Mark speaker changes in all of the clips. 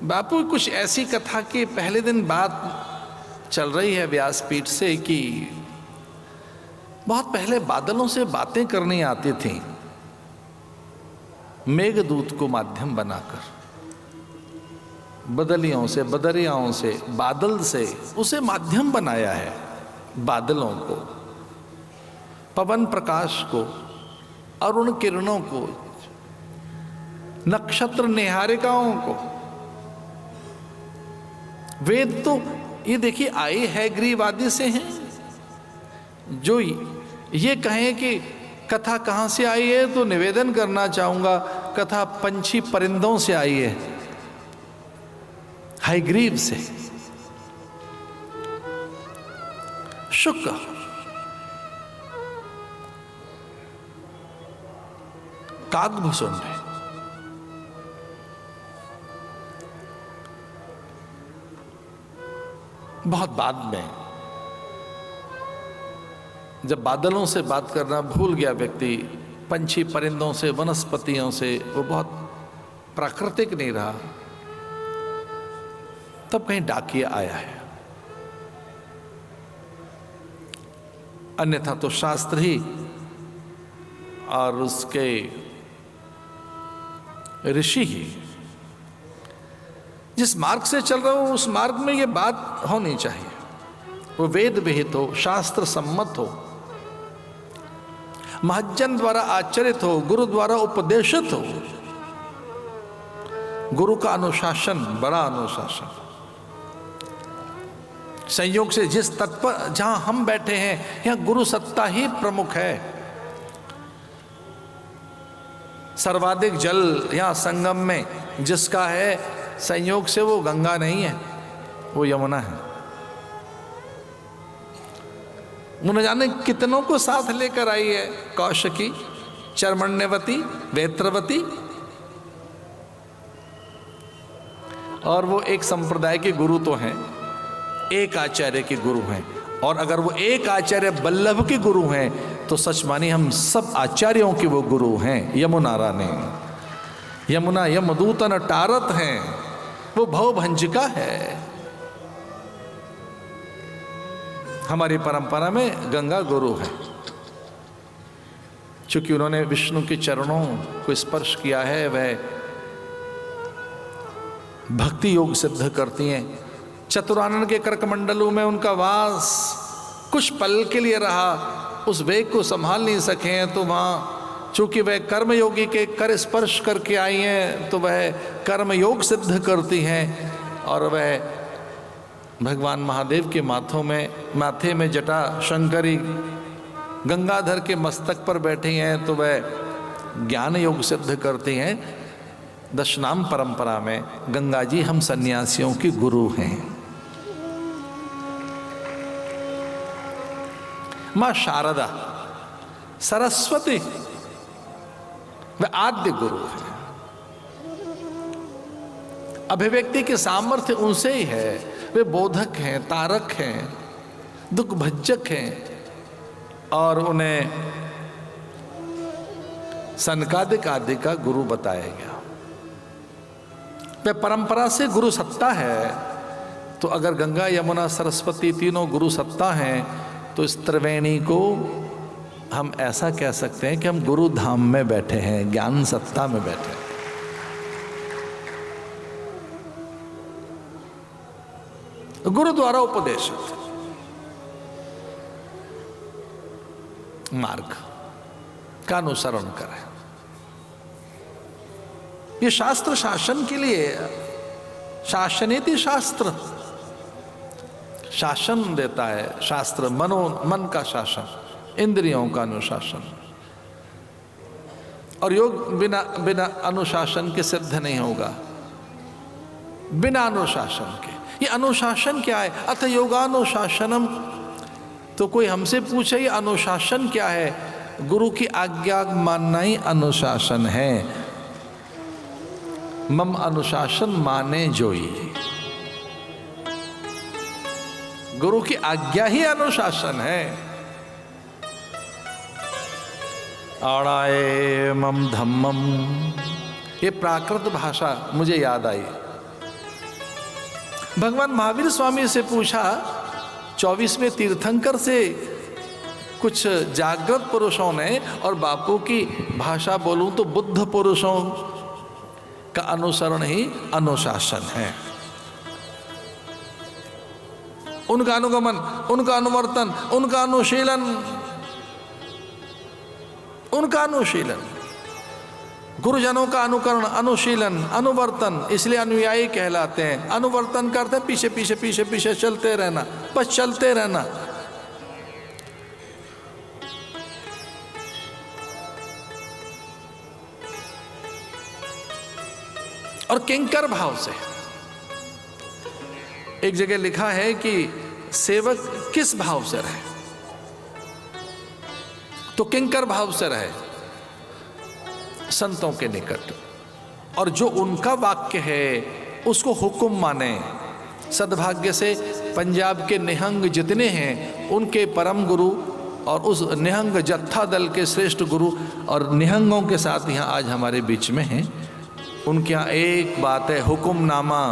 Speaker 1: बापू कुछ ऐसी कथा की पहले दिन बात चल रही है व्यासपीठ से कि बहुत पहले बादलों से बातें करनी आती थी, मेघदूत को माध्यम बनाकर, बदलियों से, बदरियाओं से, बादल से उसे माध्यम बनाया है। बादलों को, पवन प्रकाश को, अरुण किरणों को, नक्षत्र निहारिकाओं को। वेद तो ये देखिए आए है ग्रीवादी से हैं, जो ये कहें कि कथा कहाँ से आई है, तो निवेदन करना चाहूंगा कथा पंछी परिंदों से आई है, हाइग्रीव से। शुक काकभुसुंड है। बहुत बाद में जब बादलों से बात करना भूल गया व्यक्ति, पंछी परिंदों से, वनस्पतियों से वो बहुत प्राकृतिक नहीं रहा, तब कहीं डाकिया आया है। अन्यथा तो शास्त्र ही और उसके ऋषि ही जिस मार्ग से चल रहा हो उस मार्ग में ये बात होनी चाहिए, वो वेद विहित हो, शास्त्र सम्मत हो, महज्जन द्वारा आचरित हो, गुरु द्वारा उपदेशित हो। गुरु का अनुशासन बड़ा अनुशासन। संयोग से जिस तत्व पर जहां हम बैठे हैं यहां गुरु सत्ता ही प्रमुख है। सर्वाधिक जल यहां संगम में जिसका है, संयोग से वो गंगा नहीं है, वो यमुना है। वो न जाने कितनों को साथ लेकर आई है, कौशिकी, चर्मण्यवती, वेत्रवती, और वो एक संप्रदाय के गुरु तो हैं, एक आचार्य के गुरु हैं। और अगर वो एक आचार्य बल्लभ के गुरु हैं तो सच मानी हम सब आचार्यों के वो गुरु हैं। यमुना रानी, यमुना यमदूतन टारत हैं, वो भवभंजिका है। हमारी परंपरा में गंगा गुरु है, चूंकि उन्होंने विष्णु के चरणों को स्पर्श किया है, वह भक्ति योग सिद्ध करती हैं। चतुरानन के कर्कमंडलों में उनका वास कुछ पल के लिए रहा, उस वेग को संभाल नहीं सके हैं, तो वहाँ चूंकि वह कर्मयोगी के कर स्पर्श करके आई हैं तो वह कर्मयोग सिद्ध करती हैं। और वह भगवान महादेव के माथे में जटा शंकरी गंगाधर के मस्तक पर बैठी हैं तो वह ज्ञान योग सिद्ध करती हैं। दशनाम परंपरा में गंगा जी हम सन्यासियों की गुरु हैं। मां शारदा सरस्वती वह आद्य गुरु है। अभिव्यक्ति के सामर्थ्य उनसे ही है। वे बोधक हैं, तारक हैं, दुख भज्जक हैं, और उन्हें सनकादिक आदि का गुरु बताया गया। वे परंपरा से गुरु सत्ता है। तो अगर गंगा यमुना सरस्वती तीनों गुरु सत्ता हैं तो इस त्रिवेणी को हम ऐसा कह सकते हैं कि हम गुरु धाम में बैठे हैं, ज्ञान सत्ता में बैठे हैं। गुरु द्वारा उपदेशित मार्ग का अनुसरण करें। ये शास्त्र शासन के लिए, शासनेति शास्त्र शासन देता है। शास्त्र मन का शासन, इंद्रियों का अनुशासन। और योग बिना अनुशासन के सिद्ध नहीं होगा, बिना अनुशासन के। ये अनुशासन क्या है? अथ योगानुशासनम। तो कोई हमसे पूछे ये अनुशासन क्या है? गुरु की आज्ञा मानना ही अनुशासन है। मम अनुशासन माने जोई। गुरु की आज्ञा ही अनुशासन है। आड़ाए मम धम्मम, ये प्राकृत भाषा मुझे याद आई। भगवान महावीर स्वामी से पूछा, 24वें तीर्थंकर से कुछ जागृत पुरुषों ने, और बापू की भाषा बोलूं तो बुद्ध पुरुषों का अनुसरण ही अनुशासन है। उनका अनुगमन, उनका अनुवर्तन, उनका अनुशीलन, उनका अनुशीलन, गुरुजनों का अनुकरण, अनुशीलन, अनुवर्तन, इसलिए अनुयायी कहलाते हैं। अनुवर्तन करते पीछे पीछे पीछे पीछे चलते रहना, बस चलते रहना। और किंकर भाव से, एक जगह लिखा है कि सेवक किस भाव से रहे, तो किंकर भाव से रहे, संतों के निकट, और जो उनका वाक्य है उसको हुक्म माने। सद्भाग्य से पंजाब के निहंग जितने हैं उनके परम गुरु और उस निहंग जत्था दल के श्रेष्ठ गुरु और निहंगों के साथ यहाँ आज हमारे बीच में हैं। उनके यहाँ एक बात है, हुक्मनामा,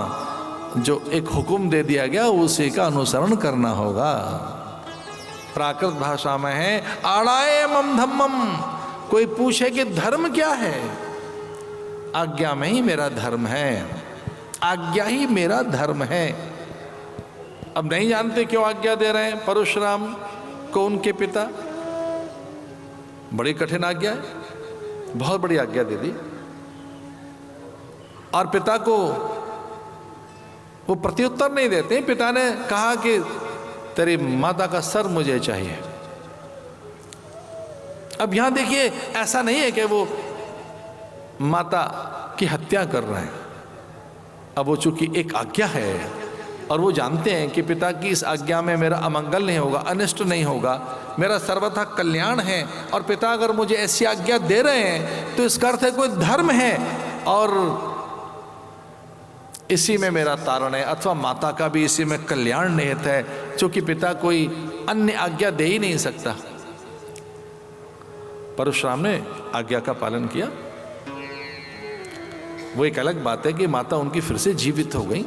Speaker 1: जो एक हुक्म दे दिया गया उसी का अनुसरण करना होगा। प्राकृत भाषा में है आड़ाए मम धम्मम। कोई पूछे कि धर्म क्या है, आज्ञा में ही मेरा धर्म है, आज्ञा ही मेरा धर्म है। अब नहीं जानते क्यों आज्ञा दे रहे हैं परशुराम को उनके पिता, बड़ी कठिन आज्ञा है, बहुत बड़ी आज्ञा दे दी। और पिता को वो प्रत्युत्तर नहीं देते। पिता ने कहा कि तेरी माता का सर मुझे चाहिए। अब यहां देखिए, ऐसा नहीं है कि वो माता की हत्या कर रहे हैं। अब वो चूंकि एक आज्ञा है और वो जानते हैं कि पिता की इस आज्ञा में मेरा अमंगल नहीं होगा, अनिष्ट नहीं होगा, मेरा सर्वथा कल्याण है, और पिता अगर मुझे ऐसी आज्ञा दे रहे हैं तो इसका अर्थ है कोई धर्म है और इसी में मेरा तारण है, अथवा माता का भी इसी में कल्याण निहित है, क्योंकि पिता कोई अन्य आज्ञा दे ही नहीं सकता। परशुराम ने आज्ञा का पालन किया। वो एक अलग बात है कि माता उनकी फिर से जीवित हो गई।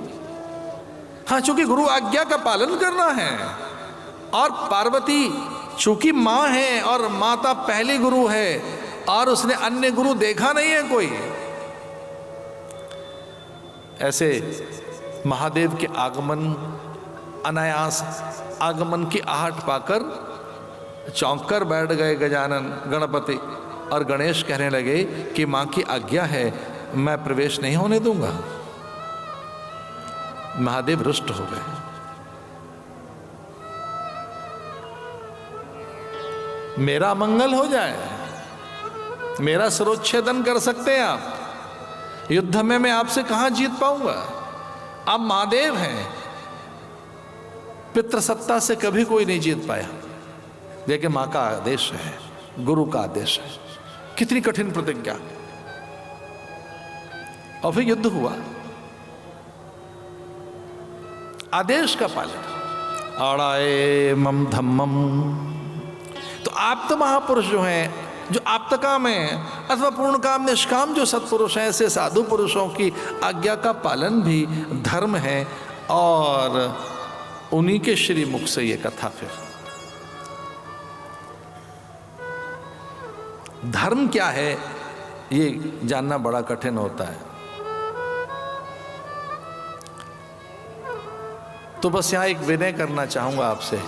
Speaker 1: हाँ, चूंकि गुरु आज्ञा का पालन करना है, और पार्वती चूंकि मां है और माता पहली गुरु है और उसने अन्य गुरु देखा नहीं है कोई, ऐसे महादेव के आगमन, अनायास आगमन की आहट पाकर चौंक कर बैठ गए गजानन गणपति, और गणेश कहने लगे कि मां की आज्ञा है, मैं प्रवेश नहीं होने दूंगा। महादेव रुष्ट हो गए। मेरा मंगल हो जाए, मेरा सिरोच्छेदन कर सकते हैं आप, युद्ध में मैं आपसे कहां जीत पाऊंगा। आप महादेव हैं, पितृसत्ता से कभी कोई नहीं जीत पाया, लेकिन मां का आदेश है, गुरु का आदेश है। कितनी कठिन प्रतिज्ञा। और फिर युद्ध हुआ, आदेश का पालन, आड़ाए मम धम्मम। तो आप तो महापुरुष जो हैं, जो आप्तकाम में अथवा पूर्ण काम निष्काम जो सत्पुरुष हैं, ऐसे साधु पुरुषों की आज्ञा का पालन भी धर्म है। और उन्हीं के श्री मुख से ये कथा, फिर धर्म क्या है ये जानना बड़ा कठिन होता है। तो बस यहां एक विनय करना चाहूंगा आपसे,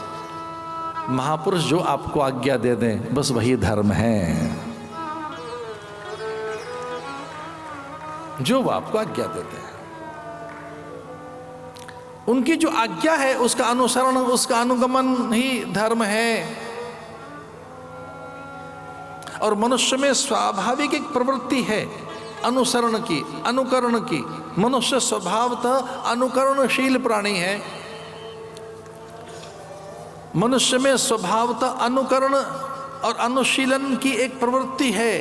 Speaker 1: महापुरुष जो आपको आज्ञा दे दें बस वही धर्म है, जो वो आपको आज्ञा देते हैं। उनकी जो आज्ञा है उसका अनुसरण, उसका अनुगमन ही धर्म है। और मनुष्य में स्वाभाविक एक प्रवृत्ति है अनुसरण की, अनुकरण की। मनुष्य स्वभावतः अनुकरणशील प्राणी है। मनुष्य में स्वभावतः अनुकरण और अनुशीलन की एक प्रवृत्ति है,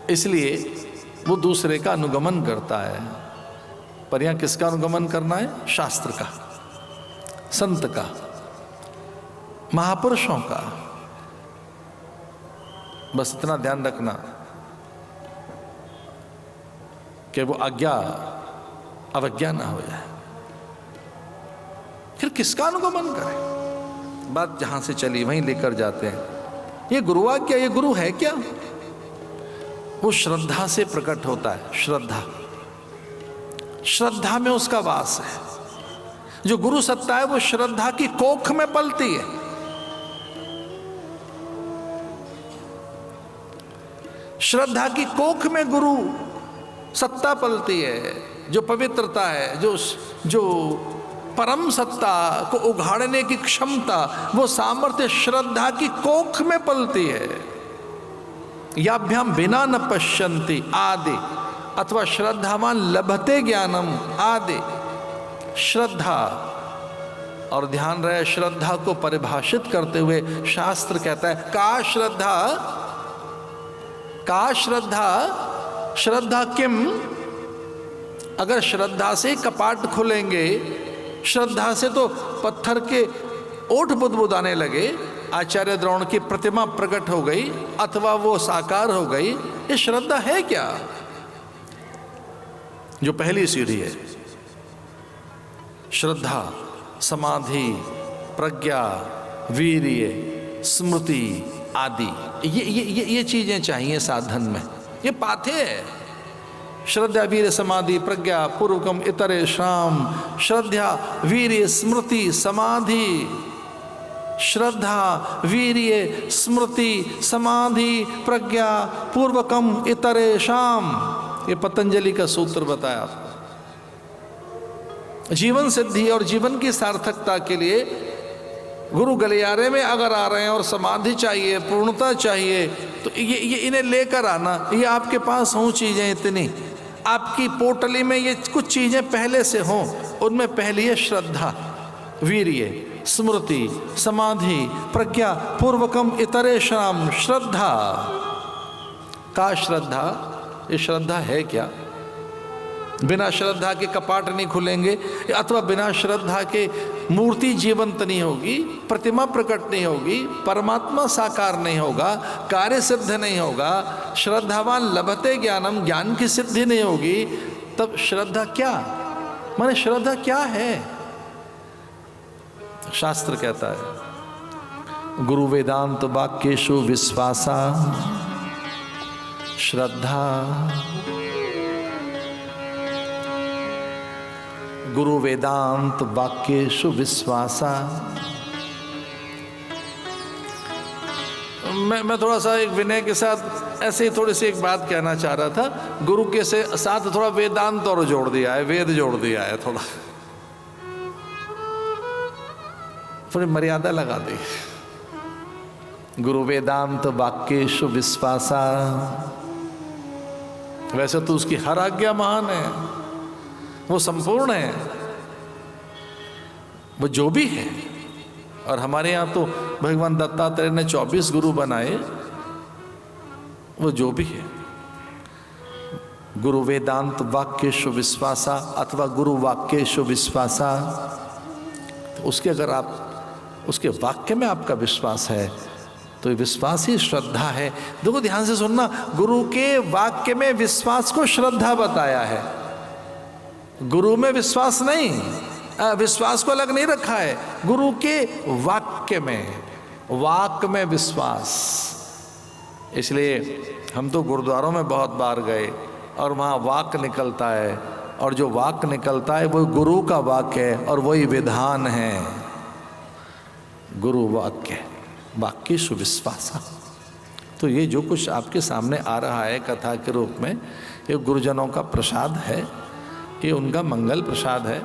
Speaker 1: इसलिए वो दूसरे का अनुगमन करता है। पर यहां किसका अनुगमन करना है? शास्त्र का, संत का, महापुरुषों का। बस इतना ध्यान रखना कि वो आज्ञा अवज्ञा ना हो जाए, फिर किसका अनुगमन करें। बात जहां से चली वहीं लेकर जाते हैं। ये गुरुवाक्य, ये गुरु है क्या? वो श्रद्धा से प्रकट होता है। श्रद्धा, श्रद्धा में उसका वास है। जो गुरु सत्ता है वो श्रद्धा की कोख में पलती है। श्रद्धा की कोख में गुरु सत्ता पलती है। जो पवित्रता है, जो परम सत्ता को उघाड़ने की क्षमता, वो सामर्थ्य श्रद्धा की कोख में पलती है। याभ्याम बिना न पश्यन्ति आदि, अथवा श्रद्धावान लभते ज्ञानम आदि। श्रद्धा, और ध्यान रहे श्रद्धा को परिभाषित करते हुए शास्त्र कहता है का श्रद्धा, का श्रद्धा, श्रद्धा किम। अगर श्रद्धा से कपाट खुलेंगे, श्रद्धा से तो पत्थर के ओठ बुदबुदाने लगे, आचार्य द्रोण की प्रतिमा प्रकट हो गई अथवा वो साकार हो गई। ये श्रद्धा है क्या? जो पहली सीढ़ी है, श्रद्धा, समाधि, प्रज्ञा, वीर्य, स्मृति आदि, ये चीजें चाहिए साधन में। ये पाथे है। श्रद्धा वीर्य समाधि प्रज्ञा पूर्वकम इतरे शाम। श्रद्धा वीर्य स्मृति समाधि, श्रद्धा वीर्य स्मृति समाधि प्रज्ञा पूर्वकम इतरे शाम। ये पतंजलि का सूत्र बताया। जीवन सिद्धि और जीवन की सार्थकता के लिए गुरु गलियारे में अगर आ रहे हैं और समाधि चाहिए, पूर्णता चाहिए, तो ये इन्हें लेकर आना। ये आपके पास हों चीजें इतनी, आपकी पोटली में ये कुछ चीजें पहले से हों। उनमें पहली है श्रद्धा, वीर्य, स्मृति, समाधि, प्रज्ञा पूर्वकम इतरेषाम। श्रद्धा का श्रद्धा, ये श्रद्धा है क्या? बिना श्रद्धा के कपाट नहीं खुलेंगे, अथवा बिना श्रद्धा के मूर्ति जीवंत नहीं होगी, प्रतिमा प्रकट नहीं होगी, परमात्मा साकार नहीं होगा, कार्य सिद्ध नहीं होगा, श्रद्धावान लभते ज्ञानम, ज्ञान की सिद्धि नहीं होगी। तब श्रद्धा क्या? माने श्रद्धा क्या है? शास्त्र कहता है गुरु वेदांत वाक्येषु विश्वासा। श्रद्धा गुरु वेदांत वाक्येषु विश्वासा। मैं थोड़ा सा एक विनय के साथ ऐसे ही थोड़ी सी एक बात कहना चाह रहा था। गुरु के साथ थोड़ा वेदांत और जोड़ दिया है, वेद जोड़ दिया है, थोड़ी मर्यादा लगा दी। गुरु वेदांत वाक्येषु विश्वासा। वैसे तो उसकी हर आज्ञा महान है, वो संपूर्ण है, वो जो भी है। और हमारे यहाँ तो भगवान दत्तात्रेय ने 24 गुरु बनाए, वो जो भी है। गुरु वेदांत वाक्येषु विश्वासा अथवा गुरु वाक्येषु विश्वासा। तो उसके अगर आप उसके वाक्य में आपका विश्वास है तो ये विश्वास ही श्रद्धा है। देखो ध्यान से सुनना, गुरु के वाक्य में विश्वास को श्रद्धा बताया है। गुरु में विश्वास नहीं, विश्वास को अलग नहीं रखा है। गुरु के वाक्य में, वाक में विश्वास। इसलिए हम तो गुरुद्वारों में बहुत बार गए और वहाँ वाक निकलता है, और जो वाक निकलता है वो गुरु का वाक्य है और वही विधान है। गुरु वाक्य, वाक्येषु विश्वासा। तो ये जो कुछ आपके सामने आ रहा है कथा के रूप में, ये गुरुजनों का प्रसाद है, ये उनका मंगल प्रसाद है।